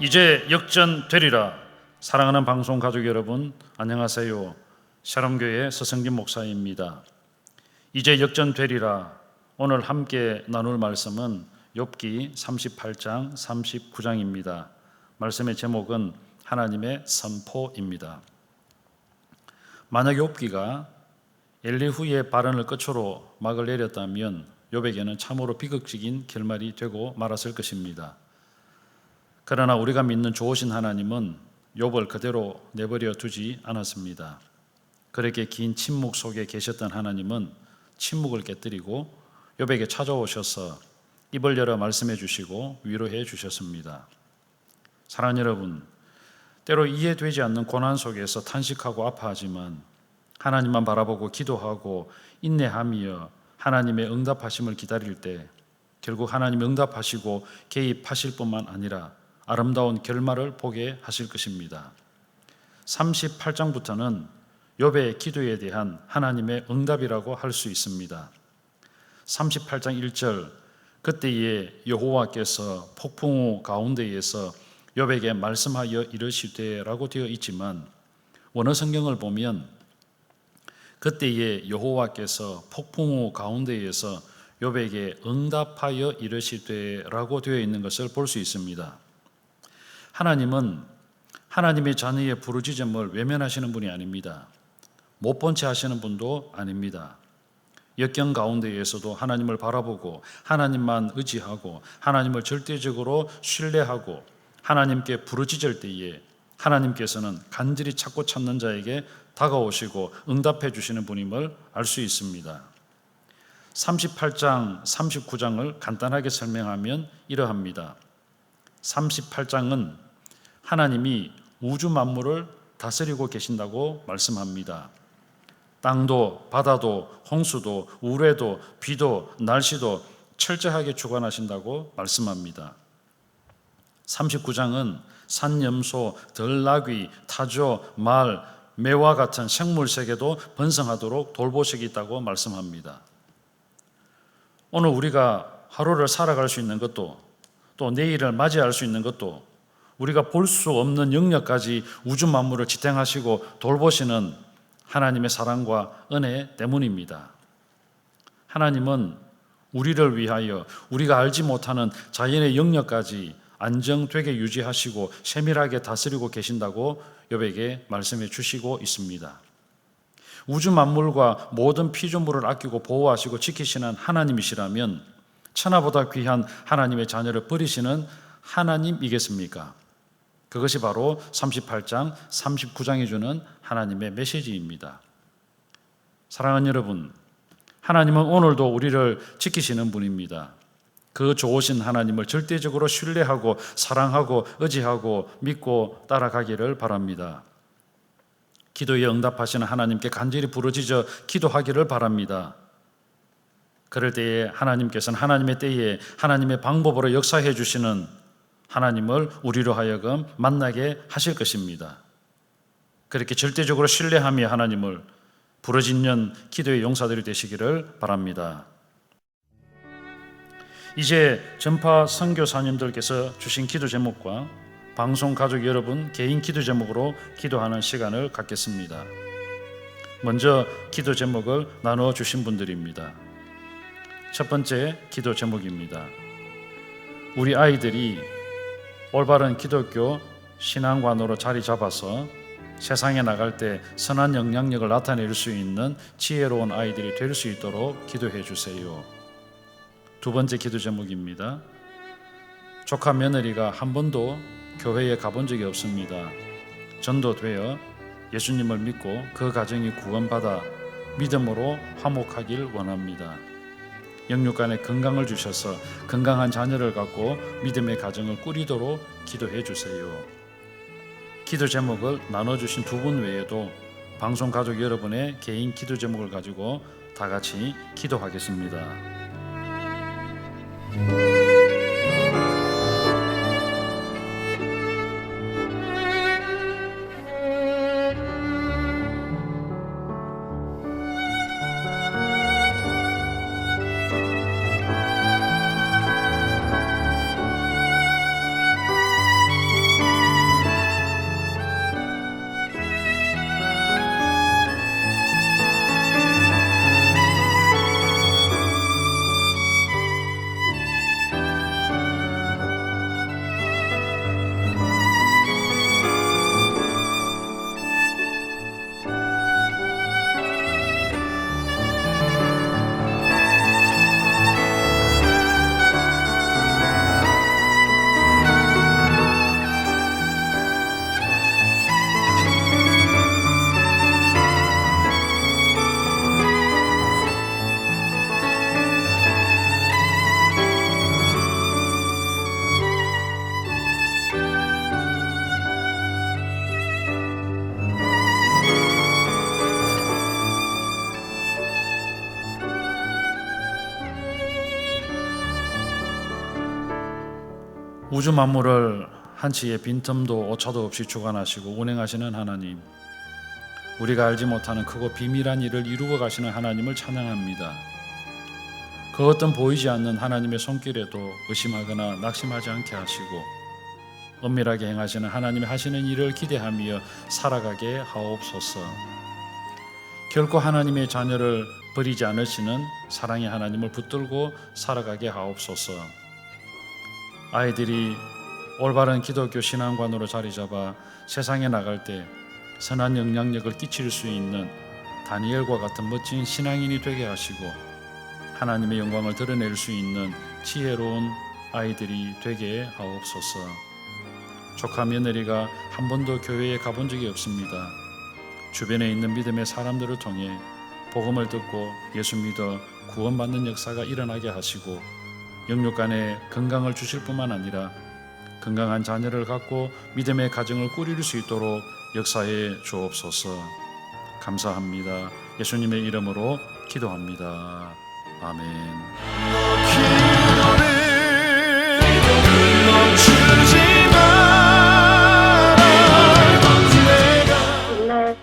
이제 역전되리라. 사랑하는 방송 가족 여러분, 안녕하세요. 샬롬교회 서성진 목사입니다. 이제 역전되리라. 오늘 함께 나눌 말씀은 욥기 38장 39장입니다. 말씀의 제목은 하나님의 선포입니다. 만약 욥기가 엘리후의 발언을 끝으로 막을 내렸다면 욥에게는 참으로 비극적인 결말이 되고 말았을 것입니다. 그러나 우리가 믿는 좋으신 하나님은 욥을 그대로 내버려 두지 않았습니다. 그렇게 긴 침묵 속에 계셨던 하나님은 침묵을 깨뜨리고 욥에게 찾아오셔서 입을 열어 말씀해 주시고 위로해 주셨습니다. 사랑하는 여러분, 때로 이해되지 않는 고난 속에서 탄식하고 아파하지만 하나님만 바라보고 기도하고 인내하며 하나님의 응답하심을 기다릴 때 결국 하나님이 응답하시고 개입하실 뿐만 아니라 아름다운 결말을 보게 하실 것입니다. 38장부터는 욥의 기도에 대한 하나님의 응답이라고 할 수 있습니다. 38장 1절, 그때에 여호와께서 폭풍우 가운데에서 욥에게 말씀하여 이르시되라고 되어 있지만 원어 성경을 보면 그때에 여호와께서 폭풍우 가운데에서 욥에게 응답하여 이르시되라고 되어 있는 것을 볼 수 있습니다. 하나님은 하나님의 자녀의 부르짖음을 외면하시는 분이 아닙니다. 못 본 채 하시는 분도 아닙니다. 역경 가운데에서도 하나님을 바라보고 하나님만 의지하고 하나님을 절대적으로 신뢰하고 하나님께 부르짖을 때에 하나님께서는 간절히 찾고 찾는 자에게 다가오시고 응답해 주시는 분임을 알 수 있습니다. 38장, 39장을 간단하게 설명하면 이러합니다. 38장은 하나님이 우주 만물을 다스리고 계신다고 말씀합니다. 땅도 바다도 홍수도 우레도 비도 날씨도 철저하게 주관하신다고 말씀합니다. 39장은 산염소, 들나귀, 타조, 말, 매와 같은 생물 세계도 번성하도록 돌보시겠다고 말씀합니다. 오늘 우리가 하루를 살아갈 수 있는 것도 또 내일을 맞이할 수 있는 것도 우리가 볼 수 없는 영역까지 우주 만물을 지탱하시고 돌보시는 하나님의 사랑과 은혜 때문입니다. 하나님은 우리를 위하여 우리가 알지 못하는 자연의 영역까지 안정되게 유지하시고 세밀하게 다스리고 계신다고 욥에게 말씀해 주시고 있습니다. 우주 만물과 모든 피조물을 아끼고 보호하시고 지키시는 하나님이시라면 천하보다 귀한 하나님의 자녀를 버리시는 하나님이겠습니까? 그것이 바로 38장, 39장이 주는 하나님의 메시지입니다. 사랑하는 여러분, 하나님은 오늘도 우리를 지키시는 분입니다. 그 좋으신 하나님을 절대적으로 신뢰하고 사랑하고 의지하고 믿고 따라가기를 바랍니다. 기도에 응답하시는 하나님께 간절히 부르짖어 기도하기를 바랍니다. 그럴 때에 하나님께서는 하나님의 때에 하나님의 방법으로 역사해 주시는 하나님을 우리로 하여금 만나게 하실 것입니다. 그렇게 절대적으로 신뢰하며 하나님을 부르짖는 기도의 용사들이 되시기를 바랍니다. 이제 전파 선교사님들께서 주신 기도 제목과 방송 가족 여러분 개인 기도 제목으로 기도하는 시간을 갖겠습니다. 먼저 기도 제목을 나누어 주신 분들입니다. 첫 번째 기도 제목입니다. 우리 아이들이 올바른 기독교 신앙관으로 자리 잡아서 세상에 나갈 때 선한 영향력을 나타낼 수 있는 지혜로운 아이들이 될 수 있도록 기도해 주세요. 두 번째 기도 제목입니다. 조카 며느리가 한 번도 교회에 가본 적이 없습니다. 전도되어 예수님을 믿고 그 가정이 구원받아 믿음으로 화목하길 원합니다. 영육간에 건강을 주셔서 건강한 자녀를 갖고 믿음의 가정을 꾸리도록 기도해 주세요. 기도 제목을 나눠주신 두 분 외에도 방송 가족 여러분의 개인 기도 제목을 가지고 다 같이 기도하겠습니다. 우주 만물을 한치의 빈틈도 오차도 없이 주관하시고 운행하시는 하나님, 우리가 알지 못하는 크고 비밀한 일을 이루어 가시는 하나님을 찬양합니다. 그 어떤 보이지 않는 하나님의 손길에도 의심하거나 낙심하지 않게 하시고 은밀하게 행하시는 하나님이 하시는 일을 기대하며 살아가게 하옵소서. 결코 하나님의 자녀를 버리지 않으시는 사랑의 하나님을 붙들고 살아가게 하옵소서. 아이들이 올바른 기독교 신앙관으로 자리 잡아 세상에 나갈 때 선한 영향력을 끼칠 수 있는 다니엘과 같은 멋진 신앙인이 되게 하시고 하나님의 영광을 드러낼 수 있는 지혜로운 아이들이 되게 하옵소서. 조카 며느리가 한 번도 교회에 가본 적이 없습니다. 주변에 있는 믿음의 사람들을 통해 복음을 듣고 예수 믿어 구원받는 역사가 일어나게 하시고 영육간에 건강을 주실 뿐만 아니라 건강한 자녀를 갖고 믿음의 가정을 꾸릴 수 있도록 역사해 주옵소서. 감사합니다. 예수님의 이름으로 기도합니다. 아멘. 옛날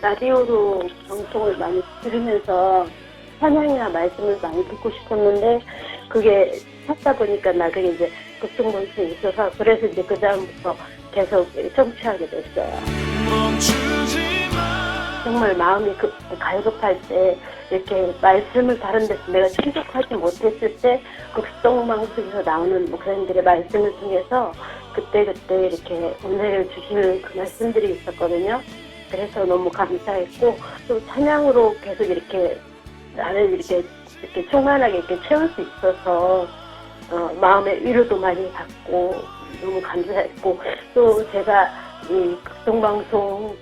라디오로 방송을 많이 들으면서 찬양이나 말씀을 많이 듣고 싶었는데 그게 찾다 보니까 나중에 이제 급성방송이 있어서 그래서 이제 그 다음부터 계속 청취하게 됐어요. 정말 마음이 갈급할 때 이렇게 말씀을 다른 데서 내가 충족하지 못했을 때 극성방송에서 나오는 목사님들의 말씀을 통해서 그때그때 이렇게 은혜를 주실 그 말씀들이 있었거든요. 그래서 너무 감사했고 또 찬양으로 계속 이렇게 나를 이렇게 충만하게 이렇게 채울 수 있어서 마음의 위로도 많이 받고 너무 감사했고 또 제가 이 극동방송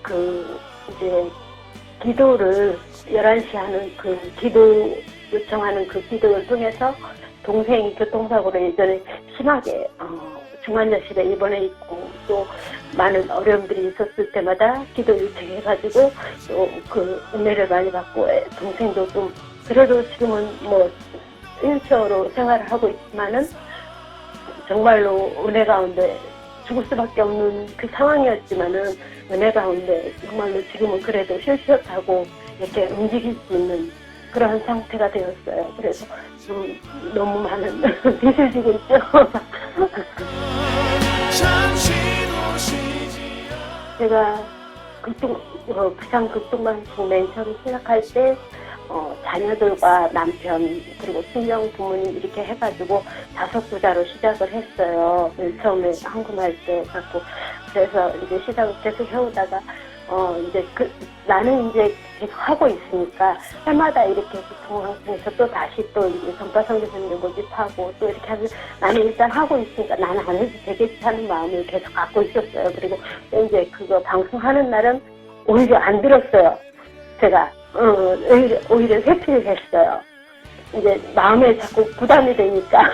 이제 기도를 11시 하는 그 기도 요청하는 그 기도를 통해서 동생이 교통사고로 예전에 심하게 중환자실에 입원해 있고 또 많은 어려움들이 있었을 때마다 기도 요청해가지고 또 그 은혜를 많이 받고 동생도 좀 그래도 지금은 뭐 휠체어로 생활을 하고 있지만은 정말로 은혜 가운데 죽을 수밖에 없는 그 상황이었지만은 은혜 가운데 정말로 지금은 그래도 휠체어타고 이렇게 움직일 수 있는 그런 상태가 되었어요. 그래서 너무 많은 빚을 지고 있죠. 제가 부산 극동방송 맨 처음 시작할 때 자녀들과 남편 그리고 친정 부모님 이렇게 해가지고 5부자로 시작을 했어요. 처음에 한국할 때 갖고 그래서 이제 시작을 계속 해오다가 이제 나는 이제 계속 하고 있으니까 해마다 이렇게 극동방송에서 또 다시 또 이제 전파선교사님들 모집하고 또 이렇게 하면 나는 일단 하고 있으니까 나는 안 해도 되겠지 하는 마음을 계속 갖고 있었어요. 그리고 이제 그거 방송하는 날은 오히려 안 들었어요. 제가 오히려 회피를 했어요. 이제 마음에 자꾸 부담이 되니까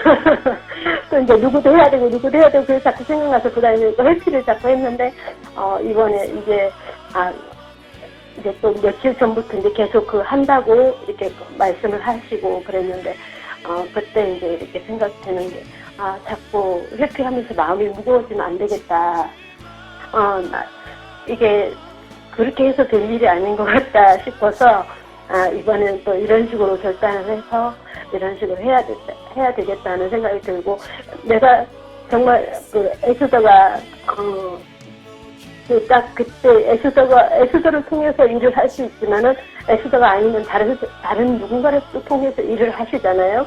또 이제 누구도 해야 되고 그래서 자꾸 생각나서 부담이 되니까 회피를 자꾸 했는데 이번에 이제 이제 또 며칠 전부터 이제 계속 한다고 이렇게 말씀을 하시고 그랬는데 그때 이제 이렇게 생각되는 게 자꾸 회피하면서 마음이 무거워지면 안 되겠다. 이게 그렇게 해서 될 일이 아닌 것 같다 싶어서 이번에는 또 이런 식으로 결단을 해서 이런 식으로 해야 되겠다는 생각이 들고 내가 정말 애쓰다가 딱 그때 애쓰다를 통해서 일을 할 수 있지만은 애쓰다가 아니면 다른 누군가를 또 통해서 일을 하시잖아요.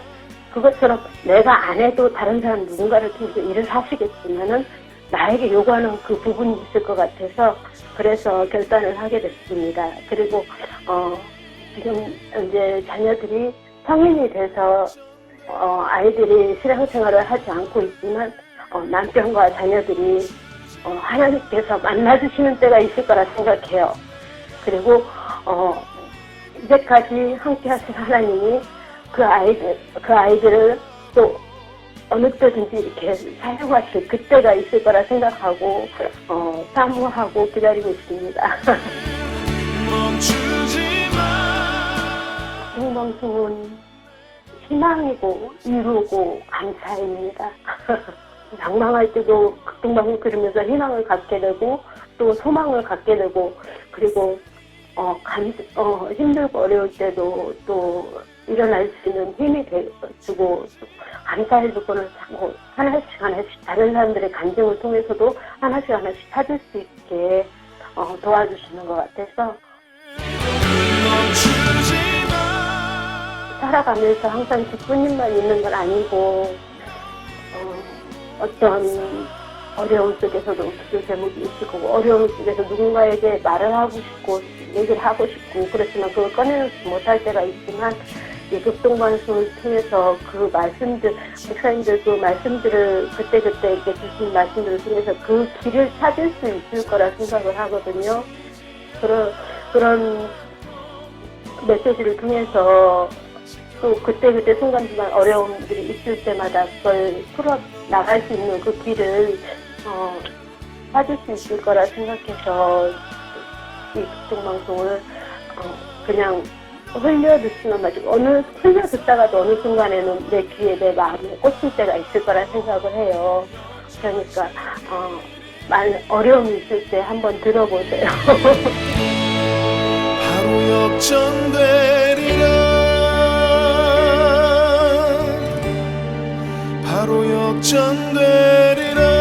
그것처럼 내가 안 해도 다른 사람 누군가를 통해서 일을 하시겠지만은 나에게 요구하는 그 부분이 있을 것 같아서 그래서 결단을 하게 됐습니다. 그리고 지금 이제 자녀들이 성인이 돼서 아이들이 신앙생활을 하지 않고 있지만 남편과 자녀들이 하나님께서 만나주시는 때가 있을 거라 생각해요. 그리고 이제까지 함께 하신 하나님이 그 아이들을 또 어느 때든지 이렇게 사용하실 그때가 있을 거라 생각하고 사모하고 기다리고 있습니다. 공방송은 희망이고 이루고 감사입니다. 방황할 때도 극동방송 들으면서 희망을 갖게 되고 또 소망을 갖게 되고 그리고 힘들고 어려울 때도 또 일어날 수 있는 힘이 주고 감사의 조건을 자꾸 하나씩 다른 사람들의 간증을 통해서도 하나씩 찾을 수 있게 도와주시는 것 같아서 살아가면서 항상 기쁜 일만 있는 건 아니고 어떤 어려움 속에서도 기도 제목이 있을 거고 어려움 속에서 누군가에게 말을 하고 싶고 얘기를 하고 싶고 그렇지만 그걸 꺼내놓지 못할 때가 있지만 이 극동방송을 통해서 그 말씀들 목사님들 그 말씀들을 그때그때 이렇게 주신 말씀들을 통해서 그 길을 찾을 수 있을 거라 생각을 하거든요. 그런 메시지를 통해서 또 그때그때 순간순간 어려움들이 있을 때마다 그걸 풀어 나갈 수 있는 그 길을 찾을 수 있을 거라 생각해서 이 극동방송을 그냥 흘려듣지만 마치고 흘려듣다가도 어느 순간에는 내 귀에 내 마음에 꽂힐 때가 있을 거라 생각을 해요. 그러니까 어려움이 있을 때 한번 들어보세요. 바로 역전되리라 바로 역전되리라